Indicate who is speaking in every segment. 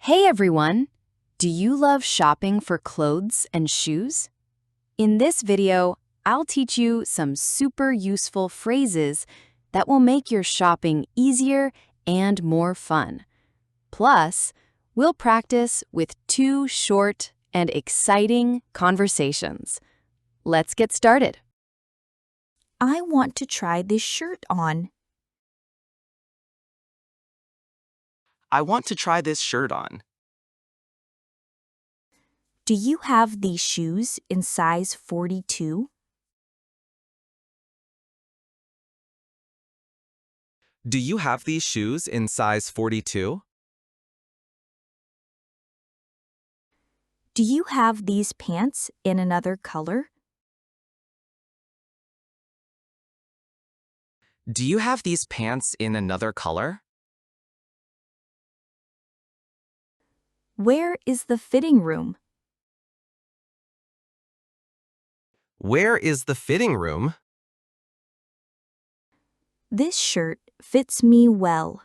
Speaker 1: Hey everyone! Do you love shopping for clothes and shoes? In this video, I'll teach you some super useful phrases that will make your shopping easier and more fun. Plus, we'll practice with two short and exciting conversations. Let's get started.
Speaker 2: I want to try this shirt on.
Speaker 3: I want to try this shirt on.
Speaker 2: Do you have these shoes in size 42?
Speaker 3: Do you have these shoes in size 42?
Speaker 2: Do you have these pants in another color?
Speaker 3: Do you have these pants in another color?
Speaker 2: Where is the fitting room?
Speaker 3: Where is the fitting room?
Speaker 2: This shirt fits me well.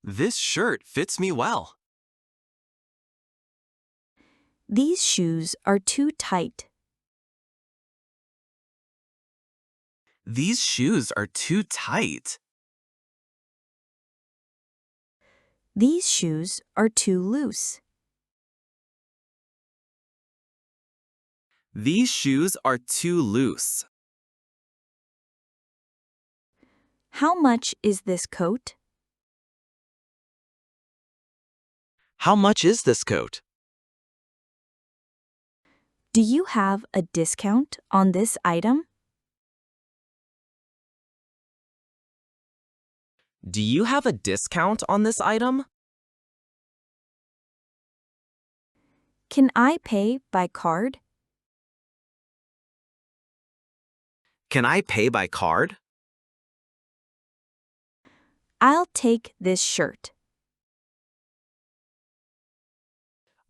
Speaker 3: This shirt fits me well.
Speaker 2: These shoes are too tight.
Speaker 3: These shoes are too tight.
Speaker 2: These shoes are too loose.
Speaker 3: These shoes are too loose.
Speaker 2: How much is this coat?
Speaker 3: How much is this coat?
Speaker 2: Do you have a discount on this item?
Speaker 3: Do you have a discount on this item?
Speaker 2: Can I pay by card?
Speaker 3: Can I pay by card?
Speaker 2: I'll take this shirt.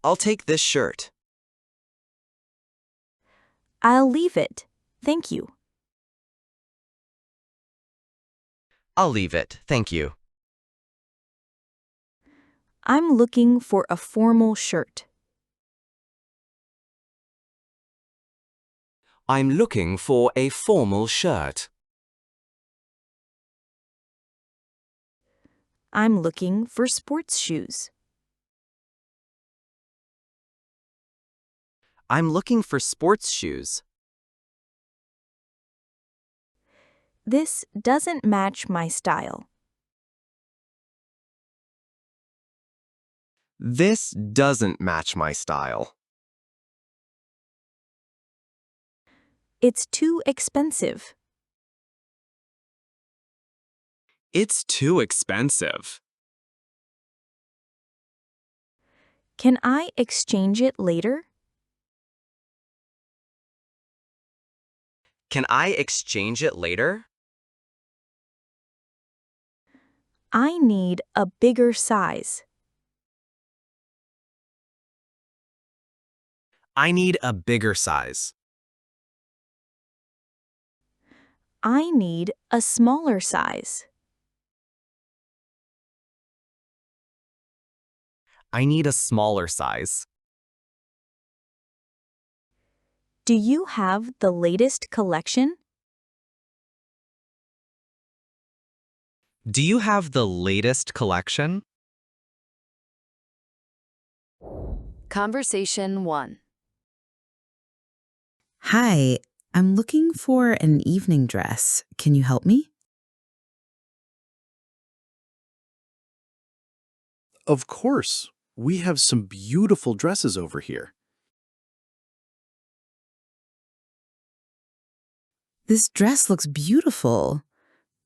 Speaker 3: I'll take this shirt.
Speaker 2: I'll leave it. Thank you.
Speaker 3: I'll leave it, thank you.
Speaker 2: I'm looking for a formal shirt.
Speaker 3: I'm looking for a formal shirt.
Speaker 2: I'm looking for sports shoes.
Speaker 3: I'm looking for sports shoes.
Speaker 2: This doesn't match my style.
Speaker 3: This doesn't match my style.
Speaker 2: It's too expensive.
Speaker 3: It's too expensive.
Speaker 2: Can I exchange it later?
Speaker 3: Can I exchange it later?
Speaker 2: I need a bigger size.
Speaker 3: I need a bigger size.
Speaker 2: I need a smaller size.
Speaker 3: I need a smaller size.
Speaker 2: Do you have the latest collection?
Speaker 3: Do you have the latest collection?
Speaker 1: Conversation 1.
Speaker 4: Hi, I'm looking for an evening dress. Can you help me?
Speaker 5: Of course. We have some beautiful dresses over here.
Speaker 4: This dress looks beautiful.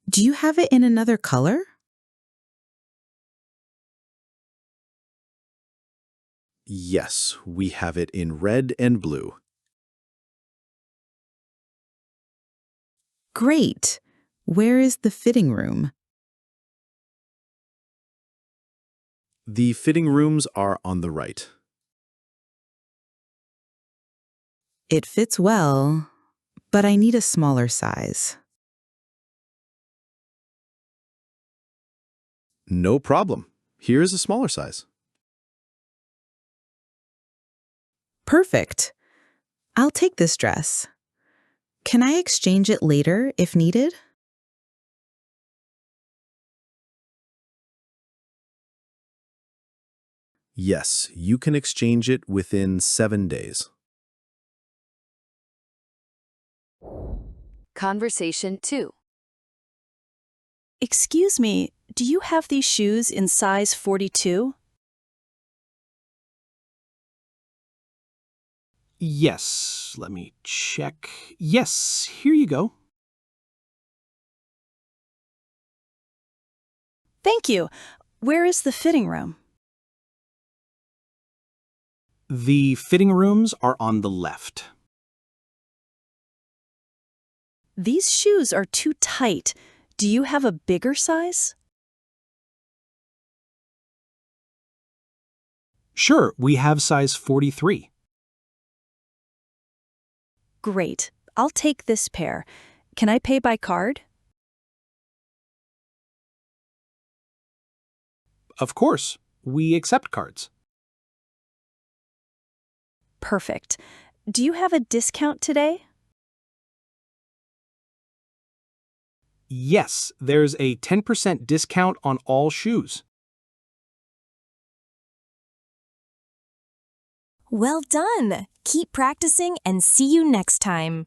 Speaker 4: Do you have it in another color?
Speaker 5: Yes, we have it in red and blue.
Speaker 4: Great. Where is the fitting room?
Speaker 5: The fitting rooms are on the right.
Speaker 4: It fits well, but I need a smaller size.
Speaker 5: No problem. Here's a smaller size.
Speaker 4: Perfect. I'll take this dress. Can I exchange it later if needed?
Speaker 5: Yes, you can exchange it within 7 days.
Speaker 1: Conversation 2.
Speaker 6: Excuse me, do you have these shoes in size 42?
Speaker 7: Yes, let me check. Yes, here you go.
Speaker 6: Thank you. Where is the fitting room?
Speaker 7: The fitting rooms are on the left.
Speaker 6: These shoes are too tight. Do you have a bigger size?
Speaker 7: Sure, we have size 43.
Speaker 6: Great. I'll take this pair. Can I pay by card?
Speaker 7: Of course, we accept cards.
Speaker 6: Perfect. Do you have a discount today?
Speaker 7: Yes, there's a 10% discount on all shoes.
Speaker 2: Well done! Keep practicing and see you next time.